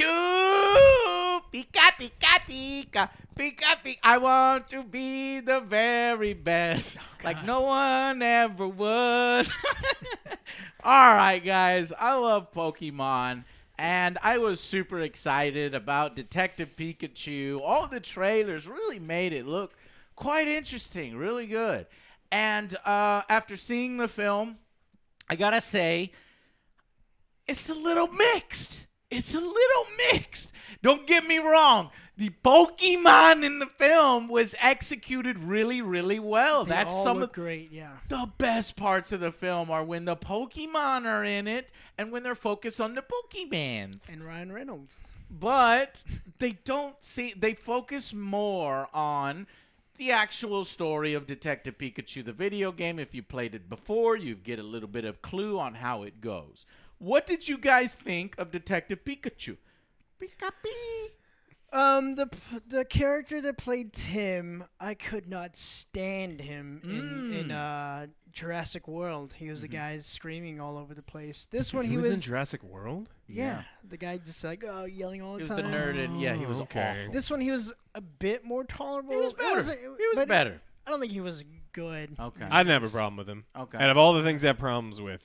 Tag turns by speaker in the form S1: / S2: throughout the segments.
S1: Pikachu! Pika, pika, pika. Pika, pika. I want to be the very best. Like no one ever was. All right, guys. I love Pokemon. And I was super excited about Detective Pikachu. All the trailers really made it look quite interesting. Really good. And after seeing the film, I got to say, it's a little mixed. It's a little mixed. Don't get me wrong. The Pokemon in the film was executed really, really well.
S2: They
S1: That's
S2: all
S1: some
S2: look
S1: of
S2: great, yeah.
S1: the best parts of the film are when the Pokemon are in it and when they're focused on the Pokemans.
S2: And Ryan Reynolds.
S1: But they they focus more on the actual story of Detective Pikachu, the video game. If you played it before, you get a little bit of clue on how it goes. What did you guys think of Detective Pikachu? Pika-pee.
S2: The character that played Tim, I could not stand him in Jurassic World. He was the guy screaming all over the place. This one,
S3: he was in Jurassic World?
S2: Yeah, the guy just like yelling all the time.
S1: He was the nerd, and yeah, he was
S3: okay.
S1: awful.
S2: This one, he was a bit more tolerable.
S1: He was better. He was better.
S2: I don't think he was good.
S1: Okay.
S3: I didn't have a problem with him.
S1: Okay.
S3: And of all the things I have problems with,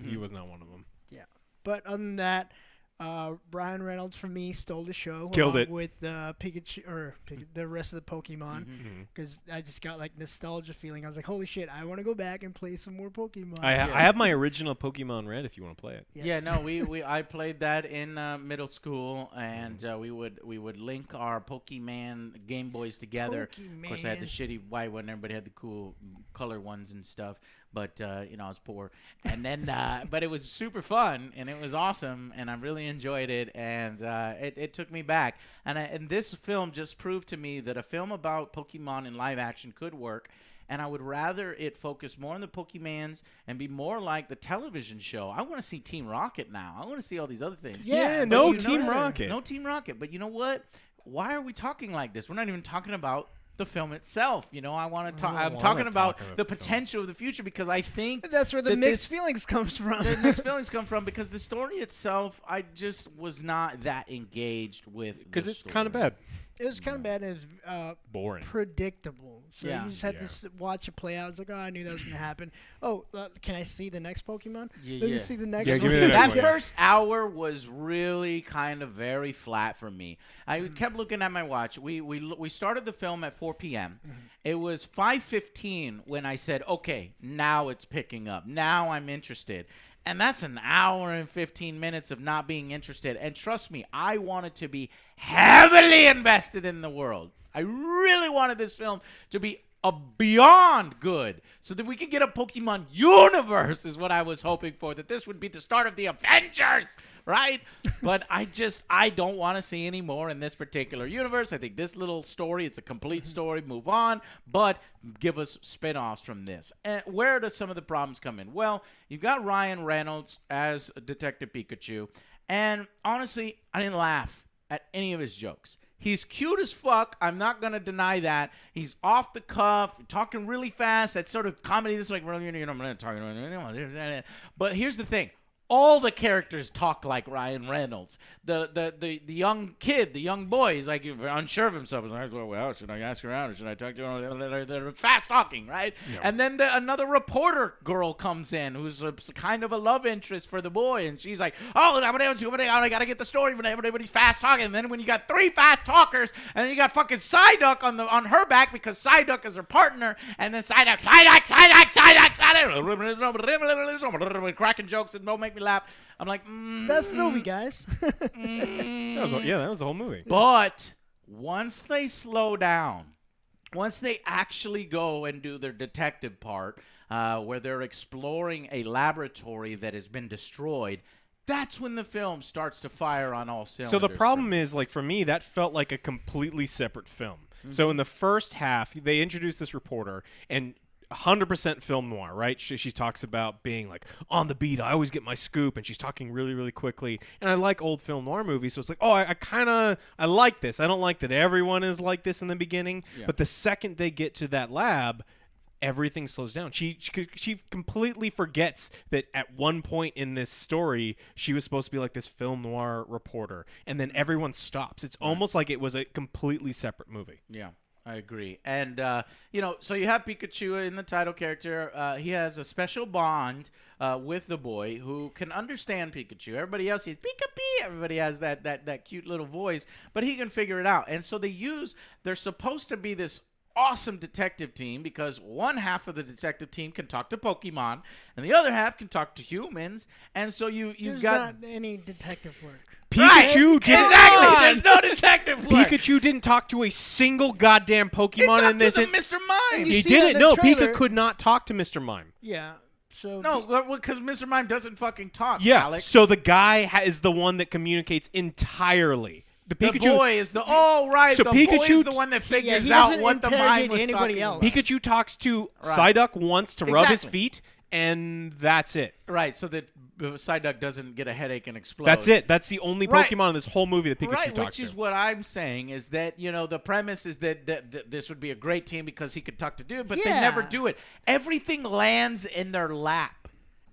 S3: he was not one of them.
S2: Yeah, but other than that, Ryan Reynolds for me stole the show.
S3: Killed it
S2: with Pikachu or the rest of the Pokemon because I just got like nostalgia feeling. I was like, holy shit, I want to go back and play some more Pokemon.
S3: I have my original Pokemon Red if you want to play it.
S2: Yes.
S1: Yeah, no, I played that in middle school, and we would link our Pokemon Game Boys together. Of course, I had the shitty white one. Everybody had the cool color ones and stuff. But, I was poor. And then, but it was super fun, and it was awesome, and I really enjoyed it, and it took me back. And this film just proved to me that a film about Pokemon in live action could work, and I would rather it focus more on the Pokemans and be more like the television show. I want to see Team Rocket now. I want to see all these other things.
S3: Yeah, no Team Rocket.
S1: No Team Rocket. But you know what? Why are we talking like this? We're not even talking about the film itself. I want to talk. I'm talking about the potential of the future because I think
S2: that's where the mixed feelings comes from.
S1: The mixed feelings come from because the story itself, I just was not that engaged with.
S3: Because it's kind of bad.
S2: It was kind of bad and it was
S3: boring,
S2: predictable. So you just had to watch it play out. I was like, I knew that was going to happen. Oh, can I see the next Pokemon? Let me see the next one.
S3: Give me the next
S1: that first hour was really kind of very flat for me. I kept looking at my watch. We started the film at 4 p.m. It was 5:15 when I said, okay, now it's picking up. Now I'm interested. And that's an hour and 15 minutes of not being interested. And trust me, I wanted to be heavily invested in the world. I really wanted this film to be beyond good so that we could get a Pokemon universe is what I was hoping for, that this would be the start of the Avengers, right? But I don't want to see any more in this particular universe. I think this little story, it's a complete story, move on, but give us spin-offs from this. And where do some of the problems come in? Well, you've got Ryan Reynolds as Detective Pikachu, and honestly, I didn't laugh at any of his jokes. He's cute as fuck. I'm not going to deny that. He's off the cuff, talking really fast. That sort of comedy. This is like, I'm going to talk. But here's the thing. All the characters talk like Ryan Reynolds. The young kid, the young boy, he's like unsure of himself. He's like, well, should I ask around or should I talk to him? They're fast talking, right? Yeah. And then another reporter girl comes in who's kind of a love interest for the boy. And she's like, oh, I got to get the story. But everybody's fast talking. And then when you got 3 fast talkers and then you got fucking Psyduck on her back because Psyduck is her partner. And then Psyduck, cracking jokes and don't make me laugh. I'm like,
S2: that's the movie, guys.
S3: That was the whole movie.
S1: But once they slow down, once they actually go and do their detective part, where they're exploring a laboratory that has been destroyed, that's when the film starts to fire on all cylinders.
S3: So the problem is, like, for me, that felt like a completely separate film. So in the first half, they introduced this reporter, and 100% film noir, right? She talks about being like on the beat. I always get my scoop, and she's talking really, really quickly. And I like old film noir movies, so it's like, oh, I like this. I don't like that everyone is like this in the beginning, but the second they get to that lab, everything slows down. She completely forgets that at one point in this story she was supposed to be like this film noir reporter, and then everyone stops. It's almost like it was a completely separate movie.
S1: Yeah, I agree. And so you have Pikachu in the title character. He has a special bond with the boy who can understand Pikachu. Everybody else is Pika-Pee. Everybody has that cute little voice, but he can figure it out. And so they're supposed to be this awesome detective team because one half of the detective team can talk to Pokemon and the other half can talk to humans. And so
S2: There's
S1: got
S2: not any detective work.
S3: Pikachu didn't.
S1: Exactly. There's no detective work.
S3: Pikachu didn't talk to a single goddamn
S1: He
S3: Pokemon
S1: talked
S3: in this.
S1: to the Mr. Mime.
S2: You
S3: He
S2: see
S3: didn't.
S2: in the
S3: No,
S2: trailer-
S3: Pika could not talk to Mr. Mime.
S2: Yeah. So
S1: No, because Mr. Mime doesn't fucking talk.
S3: Yeah.
S1: Alex.
S3: So the guy is the one that communicates entirely. The
S1: The
S3: Pikachu.
S1: boy is the right.
S3: So
S1: the boy
S3: Pikachu-
S1: is the one that figures
S2: he
S1: out
S2: doesn't
S1: what the
S2: interrogate
S1: mime was
S2: anybody
S1: talking
S2: else.
S1: about.
S3: Pikachu talks to
S1: Right.
S3: Psyduck once to rub his
S1: Exactly.
S3: feet, and that's it.
S1: Right, so that Psyduck doesn't get a headache and explode.
S3: That's it. That's the only
S1: Right.
S3: Pokemon in this whole movie that Pikachu
S1: Right,
S3: talks
S1: which is
S3: to.
S1: what I'm saying is that, the premise is that this would be a great team because he could talk to dude, but they
S2: Yeah.
S1: never do it. Everything lands in their lap.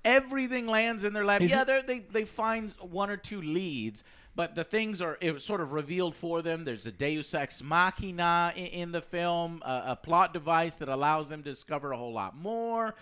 S1: Everything lands in their lap. They find one or two leads, but the things it was sort of revealed for them. There's a Deus Ex Machina in the film, a plot device that allows them to discover a whole lot more.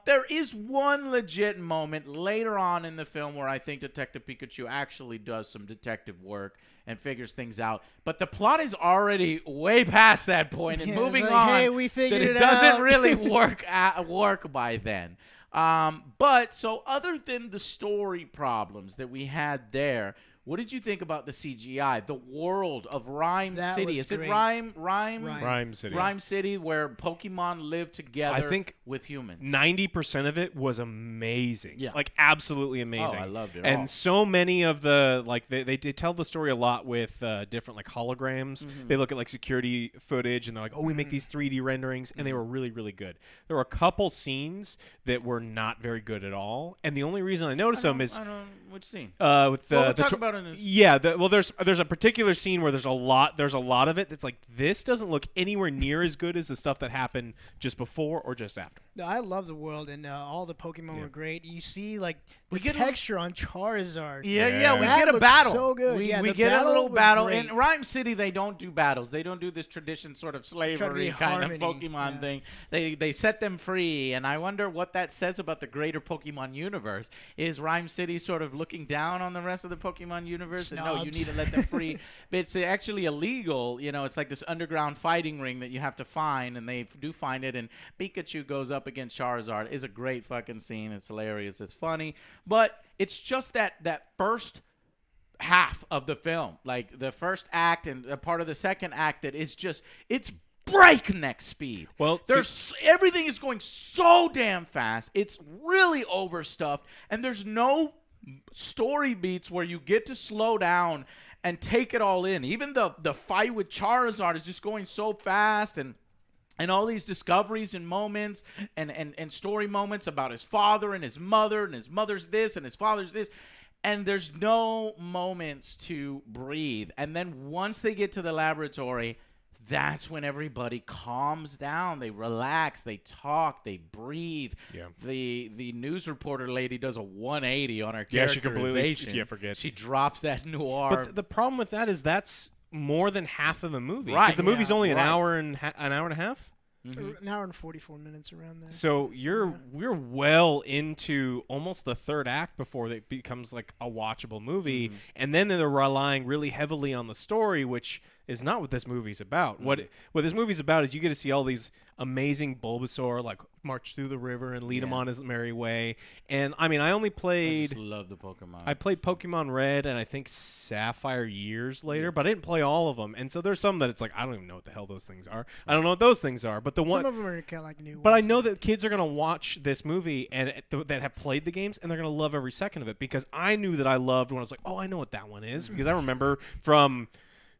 S1: There is one legit moment later on in the film where I think Detective Pikachu actually does some detective work and figures things out. But the plot is already way past that point and
S2: Yeah,
S1: moving
S2: it's like,
S1: on.
S2: hey, we figured
S1: that
S2: it
S1: doesn't
S2: out.
S1: really work by then. But so other than the story problems that we had there, what did you think about the CGI? The world of Rhyme
S2: That
S1: City.
S2: was
S1: Is it
S2: great.
S1: Rhyme
S3: City.
S1: Rhyme City, where Pokemon live together
S3: I think
S1: with humans.
S3: 90% of it was amazing.
S1: Yeah.
S3: Like absolutely amazing.
S1: Oh, I loved it
S3: And
S1: all.
S3: so many of the they did tell the story a lot with different like holograms.
S1: Mm-hmm.
S3: They look at like security footage and they're like, "Oh, we make these 3D renderings," and
S1: Mm-hmm.
S3: they were really really good. There were a couple scenes that were not very good at all, and the only reason I noticed them is
S1: I don't which scene?
S3: with the
S1: Well, we'll
S3: the
S1: talk
S3: tr-
S1: about it in this.
S3: yeah, there's a particular scene where there's a lot of it that's like this doesn't look anywhere near as good as the stuff that happened just before or just after.
S2: No, I love the world, and all the Pokemon were great. You see, like, the
S1: We get a-
S2: texture on Charizard.
S1: Yeah, we
S2: That
S1: get a
S2: looks
S1: battle.
S2: so good.
S1: We,
S2: Yeah,
S1: we
S2: the
S1: get a
S2: battle
S1: little
S2: was
S1: battle.
S2: great.
S1: In Rhyme City, they don't do battles. They don't do this tradition sort of slavery kind of
S2: harmony.
S1: Pokemon
S2: Yeah.
S1: thing. They set them free, and I wonder what that says about the greater Pokemon universe. Is Rhyme City sort of looking down on the rest of the Pokemon universe? And no, you
S2: Snobs.
S1: need to let them free. But it's actually illegal. It's like this underground fighting ring that you have to find, and they do find it. And Pikachu goes up against Charizard. It's a great fucking scene. It's hilarious. It's funny, but it's just that first half of the film, like the first act and a part of the second act, that is just it's breakneck speed.
S3: Well,
S1: everything is going so damn fast. It's really overstuffed, and there's no story beats where you get to slow down and take it all in. Even the fight with Charizard is just going so fast, and all these discoveries and moments and story moments about his father and his mother's this and his father's this. And there's no moments to breathe. And then once they get to the laboratory, that's when everybody calms down. They relax. They talk. They breathe.
S3: Yeah.
S1: The news reporter lady does a 180 on her
S3: Yeah, she completely
S1: characterization.
S3: forgets.
S1: She drops that noir.
S3: But the problem with that is that's more than half of the movie.
S1: Right,
S3: Because the movie's
S2: yeah,
S3: only an
S1: right.
S3: hour and a half.
S2: An hour and 44 minutes around there.
S3: So we're well into almost the third act before it becomes like a watchable movie, and then they're relying really heavily on the story, which is not what this movie's about. What this movie's about is you get to see all these amazing Bulbasaur like march through the river and lead him on his merry way. And I mean, I only
S1: I
S3: played.
S1: just love the Pokemon.
S3: I played Pokemon Red and I think Sapphire years later, but I didn't play all of them. And so there's some that it's like I don't even know what the hell those things are. I don't know what those things are. But the one,
S2: Some of them are kind of like new
S3: but I
S2: ones.
S3: know that kids are gonna watch this movie and that have played the games, and they're gonna love every second of it because I knew that I loved when I was like, oh, I know what that one is because I remember from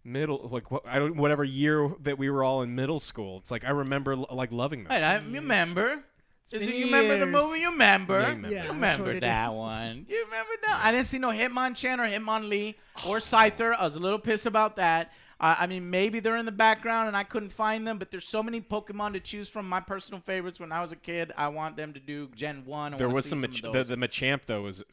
S3: middle, like whatever year that we were all in middle school. It's like I remember like loving those.
S1: Hey, I remember.
S2: been
S1: You remember the
S2: years.
S1: movie? You remember?
S3: Yeah, you remember.
S2: Yeah,
S1: You
S2: that's
S1: remember
S2: what it
S1: that
S2: is.
S1: one? You remember that? I didn't see no Hitmonchan or Hitmonlee or Scyther. I was a little pissed about that. I mean, maybe they're in the background and I couldn't find them, but there's so many Pokemon to choose from. My personal favorites when I was a kid, I want them to do Gen 1.
S3: There was some the Machamp though was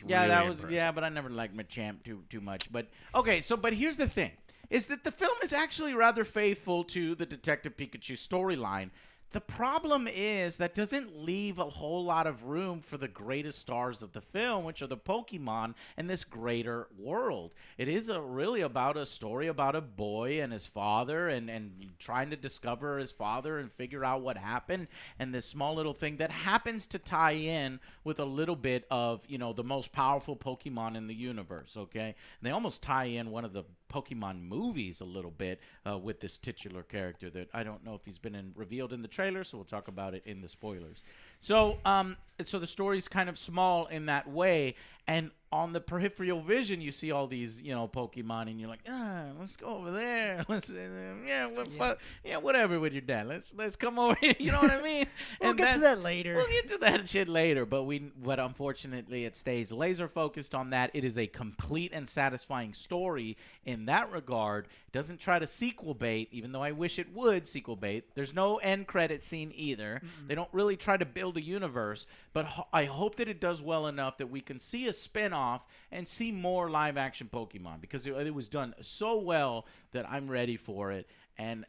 S1: yeah,
S3: really impressive.
S1: Yeah, but I never liked Machamp too much. But okay, but here's the thing: is that the film is actually rather faithful to the Detective Pikachu storyline. The problem is that doesn't leave a whole lot of room for the greatest stars of the film, which are the Pokemon and this greater world. It is really about a story about a boy and his father and trying to discover his father and figure out what happened, and this small little thing that happens to tie in with a little bit of, the most powerful Pokemon in the universe, okay? And they almost tie in one of the Pokemon movies a little bit with this titular character that I don't know if he's been revealed in the trailer, so we'll talk about it in the spoilers. So the story's kind of small in that way, and on the peripheral vision, you see all these, Pokemon, and you're like, let's go over there. Let's, whatever with your dad. Let's come over here. You know what I mean?
S2: We'll get to that later.
S1: We'll get to that shit later. But unfortunately, it stays laser focused on that. It is a complete and satisfying story in that regard. It doesn't try to sequel bait, even though I wish it would sequel bait. There's no end credit scene either. Mm-mm. They don't really try to build a universe. But I hope that it does well enough that we can see a spin-off and see more live-action Pokemon, because it was done so well that I'm ready for it. And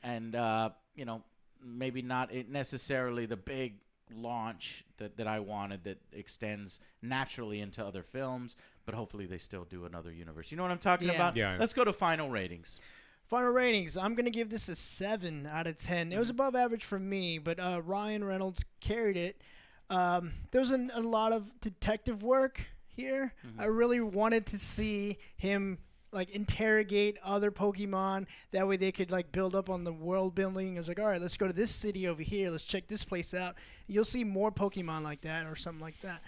S1: maybe not necessarily the big launch that I wanted that extends naturally into other films, but hopefully they still do another universe. You know what I'm talking about?
S3: Yeah.
S1: Let's go to final ratings.
S2: Final ratings. I'm going to give this a 7 out of 10. It was above average for me, but Ryan Reynolds carried it. There was a lot of detective work here. Mm-hmm. I really wanted to see him interrogate other Pokemon. That way they could build up on the world building. I was like, all right, let's go to this city over here. Let's check this place out. You'll see more Pokemon like that or something like that.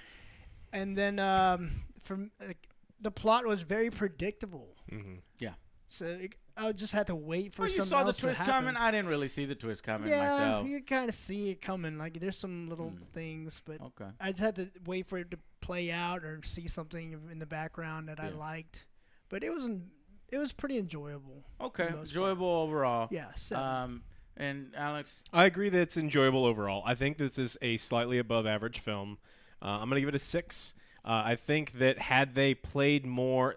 S2: And then the plot was very predictable.
S3: Mm-hmm.
S1: Yeah.
S2: So I just had to wait for something else to
S1: happen. You saw the twist coming? I didn't really see the twist coming myself.
S2: Yeah, you kind of see it coming. There's some little things, but
S1: okay.
S2: I just had to wait for it to play out or see something in the background that I liked. But it was pretty enjoyable.
S1: Okay, enjoyable overall.
S2: Yeah, 7.
S1: And Alex?
S3: I agree that it's enjoyable overall. I think this is a slightly above average film. I'm going to give it a 6. I think that had they played more,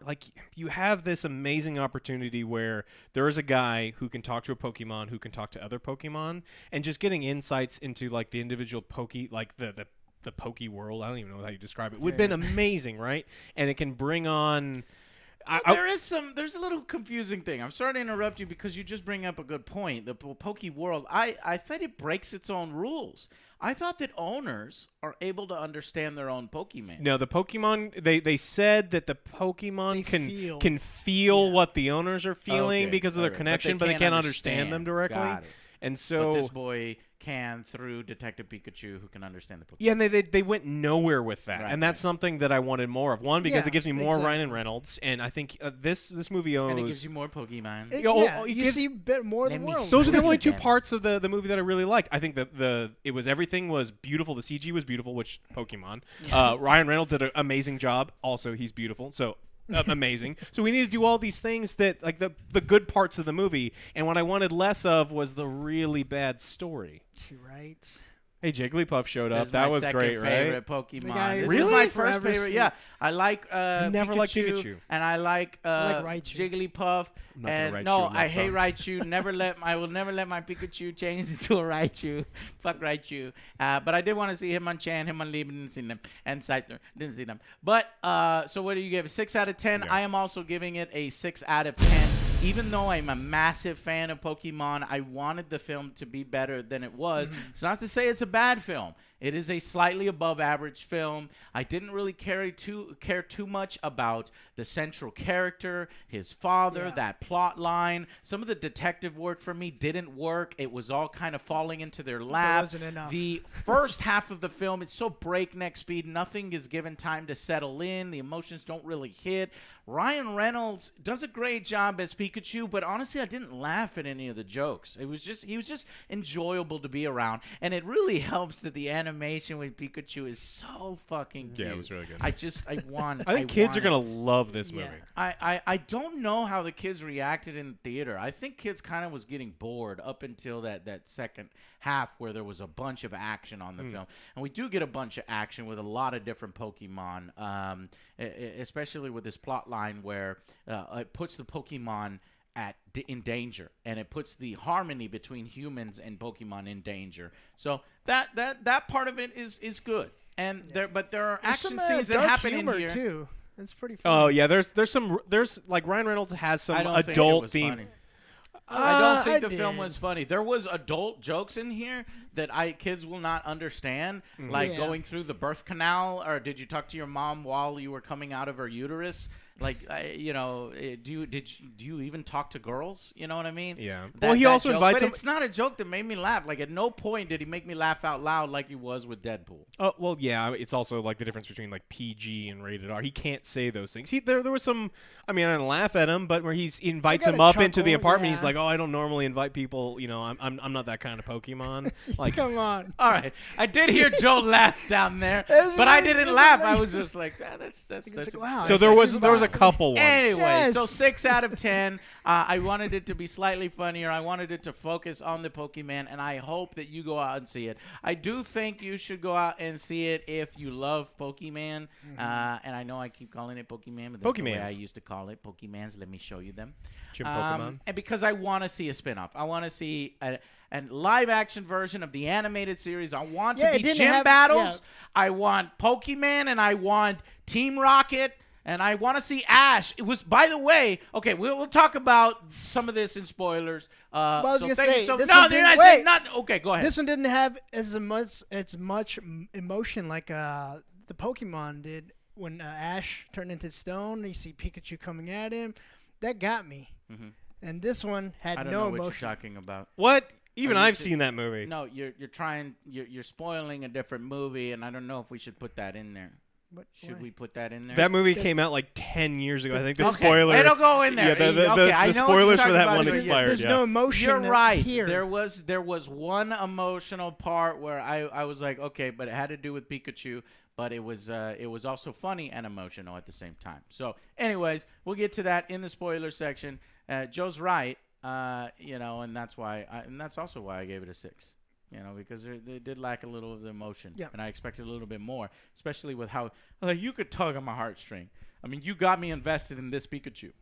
S3: you have this amazing opportunity where there is a guy who can talk to a Pokemon, who can talk to other Pokemon, and just getting insights into the individual the Poke world. I don't even know how you describe it. Would have been amazing, right? And it can bring on.
S1: There's a little confusing thing. I'm sorry to interrupt you because you just bring up a good point. The Poke world, I thought it breaks its own rules. I thought that owners are able to understand their own Pokemon.
S3: No, the Pokemon, they said that the Pokemon can feel what the owners are feeling because of their connection, but they can't understand them directly.
S1: Got it.
S3: And so
S1: but this boy can through Detective Pikachu, who can understand the Pokemon.
S3: Yeah, and they went nowhere with that, and that's something that I wanted more of. One, because it gives me more Ryan Reynolds, and I think this movie owes.
S1: And it gives you more Pokemon.
S2: You see a bit more of the world.
S3: Those are the only two parts of the movie that I really liked. I think everything was beautiful. The CG was beautiful, which Pokemon. Ryan Reynolds did an amazing job. Also, he's beautiful. So. Amazing. So we need to do all these things that the good parts of the movie, and what I wanted less of was the really bad story.
S2: Right.
S3: Hey, Jigglypuff showed up. That was great, right?
S1: Favorite Pokemon. This
S3: really?
S1: is my first favorite. Yeah, I like
S3: never liked Pikachu,
S1: and I like
S2: Raichu.
S1: Jigglypuff. And no, I hate Raichu. I will never let my Pikachu change into a Raichu. Fuck Raichu. But I did want to see Hitmonchan, Hitmonlee, didn't see them, and Scyther, didn't see them. But so what do you give? 6 out of 10.
S3: Yeah.
S1: I am also giving it a 6 out of 10. Even though I'm a massive fan of Pokemon, I wanted the film to be better than it was. It's not to say it's a bad film. It is a slightly above average film. I didn't really care too much about the central character, his father, that plot line. Some of the detective work for me didn't work. It was all kind of falling into their lap.
S2: Wasn't enough.
S1: The first half of the film, it's so breakneck speed. Nothing is given time to settle in. The emotions don't really hit. Ryan Reynolds does a great job as Pikachu, but honestly, I didn't laugh at any of the jokes. He was just enjoyable to be around, and it really helps that the animation animation with Pikachu is so fucking cute.
S3: Yeah, it was really good.
S1: I
S3: think kids are gonna love this movie.
S1: I don't know how the kids reacted in the theater. I think kids kind of was getting bored up until that second half where there was a bunch of action on the film. And we do get a bunch of action with a lot of different Pokemon, especially with this plot line where it puts the Pokemon in danger, and it puts the harmony between humans and Pokemon in danger. So that part of it is good. And there are action scenes that happen in here
S2: too. It's pretty funny.
S3: Oh yeah, there's like Ryan Reynolds has some adult theme.
S1: I don't think the film was funny. There was adult jokes in here that kids will not understand, like going through the birth canal, or did you talk to your mom while you were coming out of her uterus? Like, do you even talk to girls? You know what I mean?
S3: Yeah. Well, he also invites him.
S1: But it's not a joke that made me laugh. Like, at no point did he make me laugh out loud like he was with Deadpool.
S3: Oh, well, yeah. It's also like the difference between like PG and rated R. He can't say those things. There was some. I mean, I didn't laugh at him, but where he invites him up into the apartment, he's like, "Oh, I don't normally invite people. You know, I'm not that kind of Pokemon." Like,
S2: come on.
S1: All right, I did hear Joe laugh down there, but I didn't laugh. I was just like, that's
S2: wow.
S3: So there was a couple ones.
S1: Anyway, so 6 out of 10. I wanted it to be slightly funnier. I wanted it to focus on the Pokemon, and I hope that you go out and see it. I do think you should go out and see it if you love Pokemon. And I know I keep calling it Pokemon, but that's the way I used to call it. Pokemans. Let me show you them.
S3: Jim Pokemon.
S1: And because I want to see a spinoff. I want to see a live-action version of the animated series. I want to be gym battles. I want Pokemon, and I want Team Rocket. And I want to see Ash. It was, by the way, okay, we'll talk about some of this in spoilers.
S2: Well, I was going to say,
S1: okay, go ahead.
S2: This one didn't have as much emotion like the Pokemon did when Ash turned into stone. You see Pikachu coming at him. That got me. And this one had no emotion.
S1: I don't know what you're talking about.
S3: What? Even I've seen that movie.
S1: No, you're spoiling a different movie, and I don't know if we should put that in there. Should we put that in there?
S3: That movie came out like 10 years ago. I think the spoiler.
S1: It'll go in there.
S3: Yeah, the spoilers for that one expired.
S2: There's no emotion.
S1: You're right.
S2: Here.
S1: There was one emotional part where I was like, okay, but it had to do with Pikachu, but it was also funny and emotional at the same time. So, anyways, we'll get to that in the spoiler section. Joe's right, and that's also why I gave it a 6. Because they did lack a little of the emotion.
S2: Yeah.
S1: And I expected a little bit more, especially with how you could tug on my heartstring. I mean, you got me invested in this Pikachu.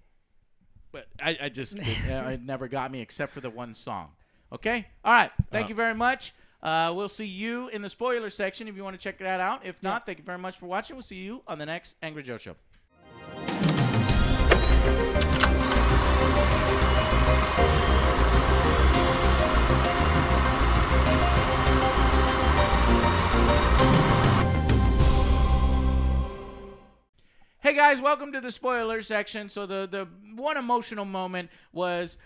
S1: But I just it never got me except for the one song. Okay? All right. Thank you very much. We'll see you in the spoiler section if you want to check that out. If not, thank you very much for watching. We'll see you on the next Angry Joe Show. Hey guys, welcome to the spoiler section. So the one emotional moment was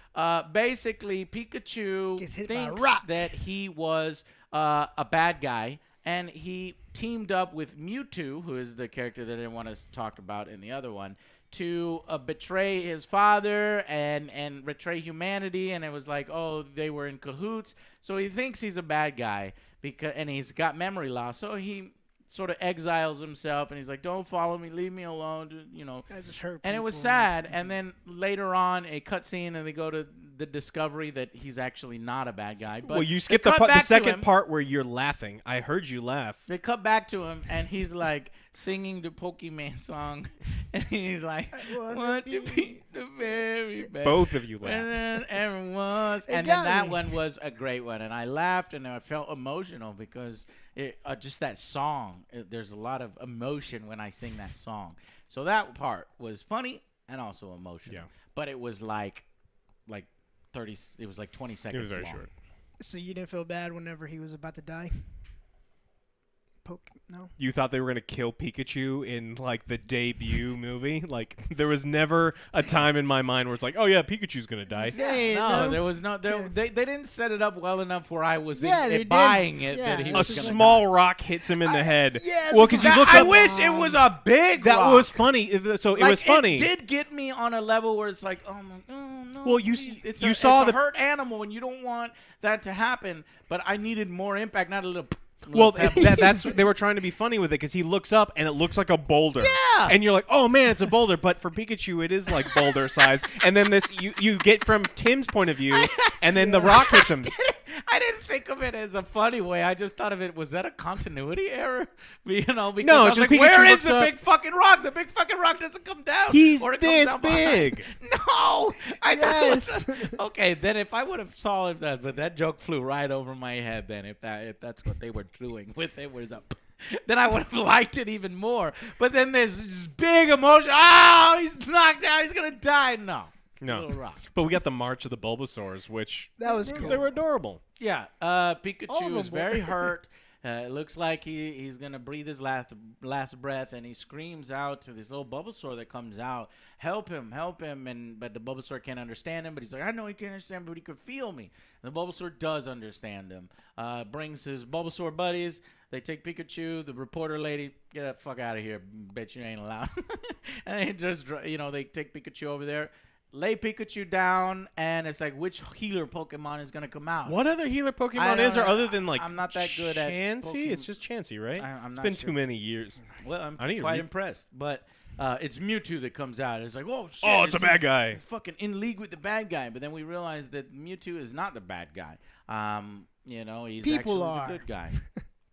S1: basically Pikachu thinks that he was a bad guy, and he teamed up with Mewtwo, who is the character that I didn't want to talk about in the other one, to betray his father and betray humanity. And it was like, oh, they were in cahoots. So he thinks he's a bad guy and he's got memory loss. So he sort of exiles himself, and he's like, don't follow me, leave me alone,
S2: I just hurt
S1: and it was sad. And then later on, a cutscene, and they go to the discovery that he's actually not a bad guy. But
S3: you skipped the second part where you're laughing. I heard you laugh.
S1: They cut back to him, and he's like singing the Pokemon song, and he's like, I want to be the very best.
S3: Both of you laughed.
S1: And then that one was a great one, and I laughed, and I felt emotional because just that song. There's a lot of emotion when I sing that song. So that part was funny and also emotional.
S3: Yeah.
S1: But it was like 30. It was like 20 seconds.
S3: It was very
S1: long.
S3: short.
S2: So you didn't feel bad whenever he was about to die? No.
S3: You thought they were gonna kill Pikachu in like the debut movie? Like there was never a time in my mind where it's like, oh yeah, Pikachu's gonna die.
S1: No, there was no. They didn't set it up well enough where I was
S2: buying
S1: it.
S2: Yeah.
S1: That he
S3: A
S1: was gonna
S3: small
S1: die.
S3: rock hits him in the head.
S2: Yes,
S3: well, because you look.
S1: I wish it was a big.
S3: That
S1: rock.
S3: was funny. So it was funny.
S1: It did get me on a level where it's like, oh no.
S3: Well,
S1: it's a hurt animal, and you don't want that to happen. But I needed more impact, not a little.
S3: Well, that's they were trying to be funny with it because he looks up and it looks like a boulder.
S1: Yeah.
S3: And you're like, oh man, it's a boulder. But for Pikachu, it is like boulder size. And then this, you get from Tim's point of view, and then the rock hits him.
S1: I didn't think of it as a funny way. I just thought of it, was that a continuity error? Because
S3: No,
S1: I
S3: it's
S1: was
S3: just
S1: like,
S3: Pikachu
S1: where is
S3: looks
S1: the
S3: up-
S1: big fucking rock? The big fucking rock doesn't come down.
S3: He's
S1: or it comes
S3: this
S1: down behind.
S3: big.
S1: No.
S2: Yes.
S1: Okay, then if I would have saw it, but that joke flew right over my head then, if that's what they were doing with it, was up. Then I would have liked it even more. But then there's this big emotion. Oh, he's knocked out. He's going to die. No.
S3: No.
S1: Little rock.
S3: But we got the March of the Bulbasaurs, which
S2: That was cool.
S3: they were adorable.
S1: Yeah,
S2: All
S1: Pikachu
S2: of
S1: is
S2: them
S1: very
S2: were.
S1: hurt. It looks like he's going to breathe his last breath, and he screams out to this little Bulbasaur that comes out, help him, but the Bulbasaur can't understand him, but he's like, I know he can't understand, but he could feel me. And the Bulbasaur does understand him, brings his Bulbasaur buddies. They take Pikachu, the reporter lady, get the fuck out of here, bet you ain't allowed. And they just, they take Pikachu over there, lay Pikachu down, and it's like, which healer Pokemon is going to come out?
S3: What other healer
S1: I
S3: Pokemon
S1: don't
S3: is there
S1: know.
S3: other than like
S1: I'm not that good at
S3: Chansey? It's just Chansey, right?
S1: I'm
S3: It's
S1: not
S3: been
S1: sure.
S3: too many years.
S1: Well, I'm
S3: I need to
S1: quite
S3: read-
S1: impressed. But it's Mewtwo that comes out. It's like, oh, shit.
S3: Oh, it's a bad guy.
S1: It's fucking in league with the bad guy. But then we realize that Mewtwo is not the bad guy. He's
S2: People
S1: actually
S2: are.
S1: the good guy.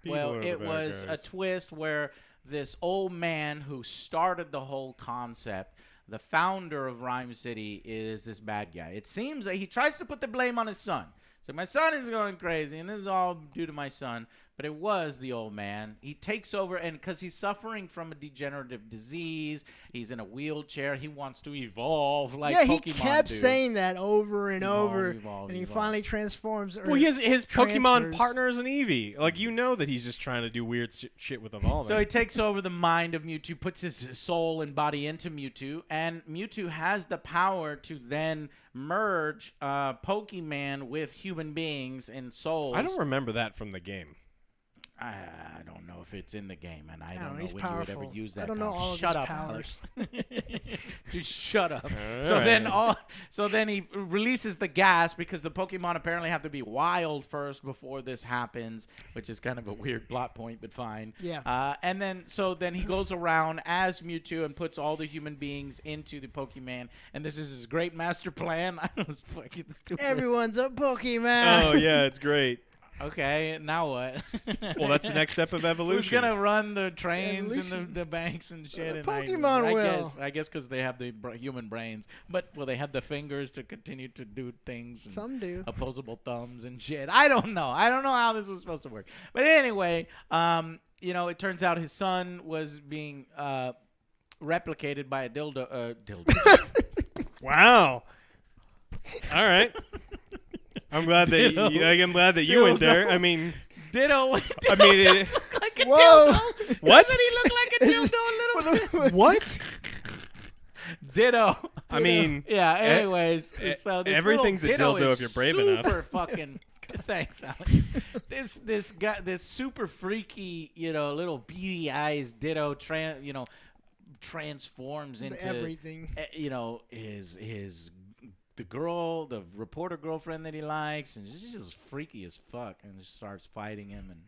S3: People
S1: Well,
S3: are the
S1: it
S3: bad
S1: was
S3: guys.
S1: a twist where this old man who started the whole concept, the founder of Rhyme City, is this bad guy. It seems that he tries to put the blame on his son. So my son is going crazy, and this is all due to my son. But it was the old man. He takes over, and because he's suffering from a degenerative disease, he's in a wheelchair. He wants to evolve like
S2: yeah,
S1: Pokemon
S2: he kept
S1: do.
S2: saying that over and
S1: Evolve,
S2: over,
S1: evolve,
S2: and he
S1: evolve.
S2: finally transforms.
S3: Well, his Pokemon
S2: transfers.
S3: partner is an Eevee. Like, you know that he's just trying to do weird shit with evolving.
S1: So he takes over the mind of Mewtwo, puts his soul and body into Mewtwo, and Mewtwo has the power to then merge Pokemon with human beings and souls.
S3: I don't remember that from the game.
S1: I don't know if it's in the game, and I
S2: don't
S1: don't
S2: know,
S1: know
S2: he's
S1: when you would
S2: powerful.
S1: ever use
S2: I
S1: that.
S2: don't know
S1: power.
S2: all of
S1: Shut
S2: his
S1: up,
S2: powers.
S1: Alex. Just shut up.
S3: All
S1: So
S3: right.
S1: then he releases the gas because the Pokemon apparently have to be wild first before this happens, which is kind of a weird plot point, but fine.
S2: Yeah.
S1: And then he goes around as Mewtwo and puts all the human beings into the Pokemon, and this is his great master plan. I was fucking stupid.
S2: Everyone's a Pokemon.
S3: Oh, yeah, it's great.
S1: Okay, now what?
S3: Well, that's the next step of evolution.
S1: Who's gonna run the trains and
S2: evolution.
S1: the banks and shit?
S2: The
S1: and
S2: Pokemon will.
S1: I guess because they have the human brains, but will they have the fingers to continue to do things? And
S2: Some do.
S1: opposable thumbs and shit. I don't know. I don't know how this was supposed to work. But anyway, it turns out his son was being replicated by a dildo.
S3: Wow. All right. I'm glad that you went there. I mean,
S1: Ditto.
S3: I mean,
S1: Look like a
S2: Whoa.
S1: dildo.
S3: What?
S1: Doesn't he look like a dildo a little bit?
S3: what?
S1: Ditto.
S3: I mean,
S1: Yeah. Anyways, so this
S3: everything's a
S1: little ditto
S3: dildo
S1: is
S3: if you're brave enough.
S1: Super fucking. Thanks, Alex. This guy, this super freaky, little beady eyes ditto, transforms into
S2: Everything.
S1: the reporter girlfriend that he likes, and she's just freaky as fuck, and just starts fighting him, and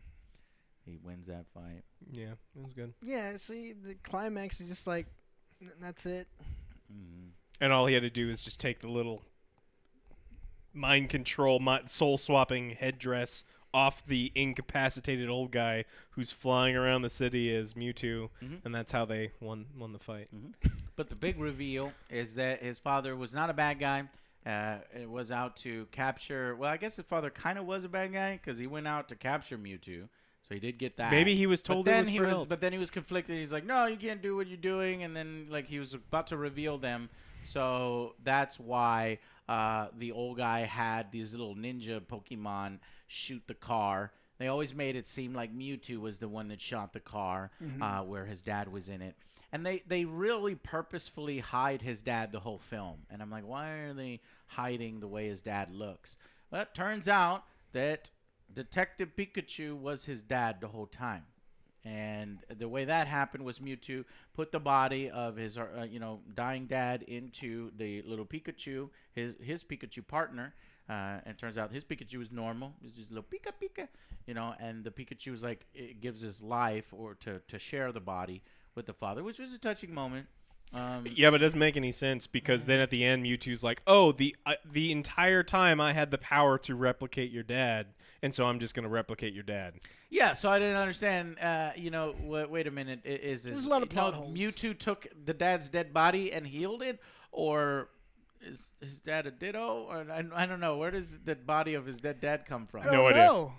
S1: he wins that fight.
S3: yeah, it was good.
S2: Yeah. See, the climax is just like, that's it.
S3: And all he had to do is just take the little mind control, soul swapping headdress off the incapacitated old guy who's flying around the city as Mewtwo, and that's how they won the fight.
S1: But the big reveal is that his father was not a bad guy. It was out to capture. Well, I guess his father kind of was a bad guy because he went out to capture Mewtwo, so he did get that.
S3: Maybe he was told
S1: but
S3: it
S1: then
S3: was for help.
S1: But then he was conflicted. He's like, "No, you can't do what you're doing." And then he was about to reveal them. So that's why the old guy had these little ninja Pokemon shoot the car. They always made it seem like Mewtwo was the one that shot the car, where his dad was in it. And they really purposefully hide his dad the whole film. And I'm like, why are they hiding the way his dad looks? Well, it turns out that Detective Pikachu was his dad the whole time. And the way that happened was Mewtwo put the body of his dying dad into the little Pikachu, his Pikachu partner, And it turns out his Pikachu is normal. It's just a little Pika Pika, you know. And the Pikachu is like, it gives his life or to share the body with the father, which was a touching moment.
S3: Yeah, but it doesn't make any sense because then at the end, Mewtwo's like, "Oh, the entire time I had the power to replicate your dad, and so I'm just going to replicate your dad."
S1: Yeah, so I didn't understand. Wait a minute. Is this
S2: There's a lot of plot holes.
S1: Mewtwo took the dad's dead body and healed it, or is his dad a Ditto? Or I don't know. Where does the body of his dead dad come from?
S3: No idea.
S2: No.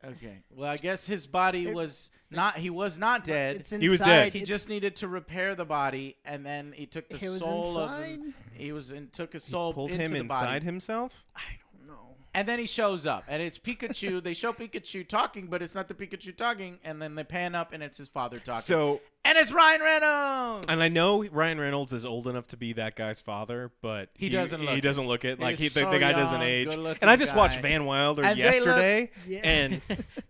S1: Okay. Well, I guess his body was not. He was not dead.
S2: It's inside.
S3: He was dead.
S1: He just needed to repair the body, and then he took the soul of him. Took his soul
S3: Pulled
S1: into
S3: him
S1: the
S3: inside
S1: body.
S3: himself.
S2: I don't know.
S1: And then he shows up, and it's Pikachu. They show Pikachu talking, but it's not the Pikachu talking. And then they pan up, and it's his father talking. And it's Ryan Reynolds.
S3: And I know Ryan Reynolds is old enough to be that guy's father, but
S1: he doesn't look
S3: it. Like
S1: He's
S3: the guy
S1: young,
S3: doesn't age.
S1: good-looking
S3: And I just watched
S1: guy.
S3: Van Wilder
S1: And
S3: yesterday,
S2: Yeah.
S3: and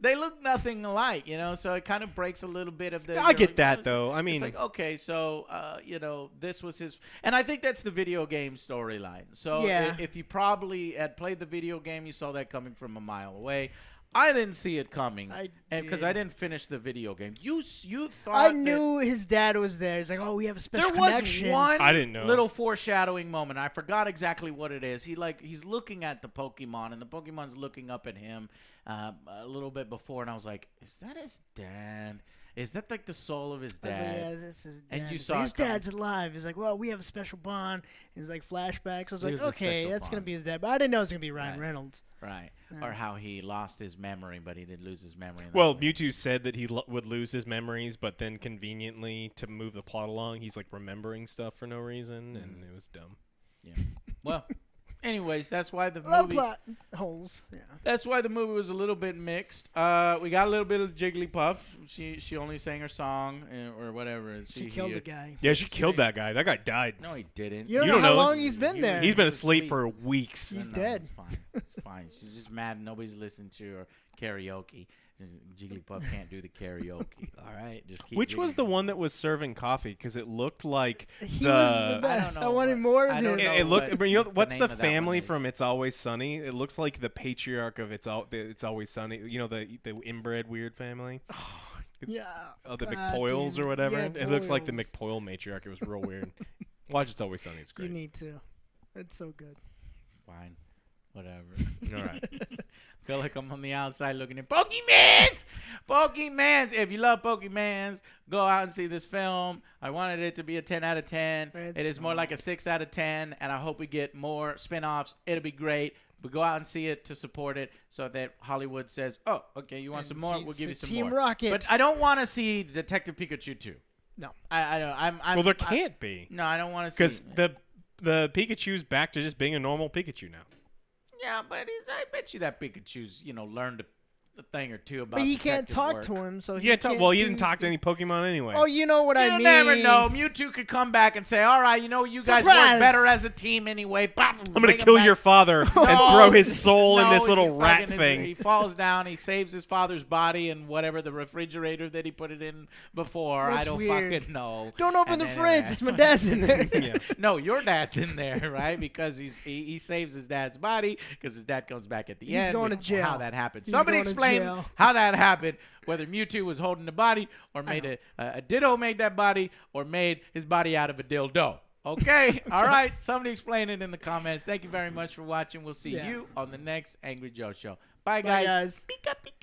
S1: they look nothing alike, you know. So it kind of breaks a little bit of the.
S3: I get that though. I mean,
S1: it's like, okay, so you know, this was his, and I think that's the video game storyline. So
S2: Yeah.
S1: if you probably had played the video game, you saw that coming from a mile away. I didn't see it coming, because I didn't finish the video game. You thought
S2: I knew his dad was there. He's like, oh, we have a special connection.
S1: One
S3: I didn't know.
S1: little foreshadowing moment. I forgot exactly what it is. He's looking at the Pokemon, and the Pokemon's looking up at him a little bit before, and I was like, is that his dad? Is that like the soul of his
S2: I was like,
S1: dad?
S2: yeah, this is dad.
S1: And you
S2: He's
S1: saw
S2: like, his
S1: it coming.
S2: dad's alive. He's like, well, we have a special bond. He's like flashbacks. I was
S1: It
S2: like,
S1: was a
S2: okay,
S1: special
S2: that's gonna
S1: bond.
S2: be his dad, but I didn't know it was gonna be Ryan
S1: Right.
S2: Reynolds.
S1: Right.
S2: Yeah.
S1: Or how he lost his memory, but he did lose his memory. and that's
S3: well,
S1: what-
S3: Mewtwo said that he would lose his memories, but then conveniently to move the plot along, he's like remembering stuff for no reason, and it was dumb.
S1: Yeah. Well, anyways, that's why the
S2: A lot of
S1: movie.
S2: plot holes. Yeah.
S1: That's why the movie was a little bit mixed. We got a little bit of Jigglypuff. She only sang her song or whatever.
S2: She killed the guy.
S3: Yeah, she killed that guy. That guy died.
S1: No, he didn't.
S2: You don't
S3: You
S2: know
S3: don't
S2: how
S3: know.
S2: long he's been
S1: He-
S2: there.
S3: He's been
S1: was
S3: asleep
S1: asleep.
S3: for weeks.
S2: He's dead.
S1: It's fine. It's fine. She's just mad nobody's listening to her karaoke. Jigglypuff can't do the karaoke. All right, just keep.
S3: Which was
S1: reading.
S3: the one that was serving coffee? Because it looked like
S2: He was the best. I wanted more of
S1: I
S2: him.
S1: don't know
S3: It looked.
S1: what
S3: But you know
S1: the
S3: what's
S1: name
S3: the
S1: of that one
S3: family
S1: is.
S3: from It's Always Sunny? It looks like the patriarch of It's Always Sunny. You know the inbred weird family.
S2: Yeah.
S3: Oh, the
S2: God
S3: McPoyles
S2: damn
S3: or whatever.
S2: Yeah,
S3: It looks like the
S2: Poyles.
S3: McPoyle matriarch. It was real weird. Watch It's Always Sunny. It's
S2: You
S3: great.
S2: need to. It's so good.
S1: Fine, whatever.
S3: All right.
S1: Feel like I'm on the outside looking at Pokemans. Pokemans. If you love Pokemans, go out and see this film. I wanted it to be a 10 out of 10.
S2: It's
S1: It is more like a 6 out of 10, and I hope we get more spin-offs. It'll be great. But go out and see it to support it so that Hollywood says, oh, okay, you want
S2: And
S1: some more?
S2: see-
S1: We'll give you
S2: see
S1: some
S2: Team
S1: more.
S2: Rocket.
S1: But I don't want to see Detective Pikachu 2.
S2: No.
S1: I don't. I'm
S3: Well, there can't be
S1: No, I don't want to
S3: because
S1: see.
S3: the Pikachu's back to just being a normal Pikachu now.
S1: Yeah, but I bet you that Pikachu's, learned a thing or two about.
S2: But he can't
S1: detective
S2: talk
S1: work.
S2: to him, so he
S3: Yeah.
S2: can't
S3: Well, he
S2: do
S3: didn't talk to any Pokemon anyway.
S2: Oh, you know what I
S1: You
S2: mean?
S1: never know. Mewtwo could come back and say, "All right, you guys
S2: Surprise!
S1: work better as a team anyway."
S3: I'm gonna kill your father and throw his soul in this little rat thing.
S1: He falls down. He saves his father's body in whatever the refrigerator that he put it in before. I
S2: That's
S1: don't
S2: weird.
S1: fucking know.
S2: Don't open
S1: And
S2: the
S1: then-
S2: fridge. It's my dad's in there.
S3: Yeah.
S1: No, your dad's in there, right? Because he saves his dad's body because his dad comes back at the
S2: He's
S1: end.
S2: going
S1: with
S2: to jail.
S1: How that happened.
S2: He's
S1: Somebody
S2: going to
S1: explain
S2: jail.
S1: how that happened. Whether Mewtwo was holding the body or made a Ditto made that body or made his body out of a dildo. Okay? All right. Somebody explain it in the comments. Thank you very much for watching. We'll see
S2: Yeah.
S1: you on the next Angry Joe Show. Bye,
S2: Bye,
S1: guys.
S2: guys.
S1: Pika, pika.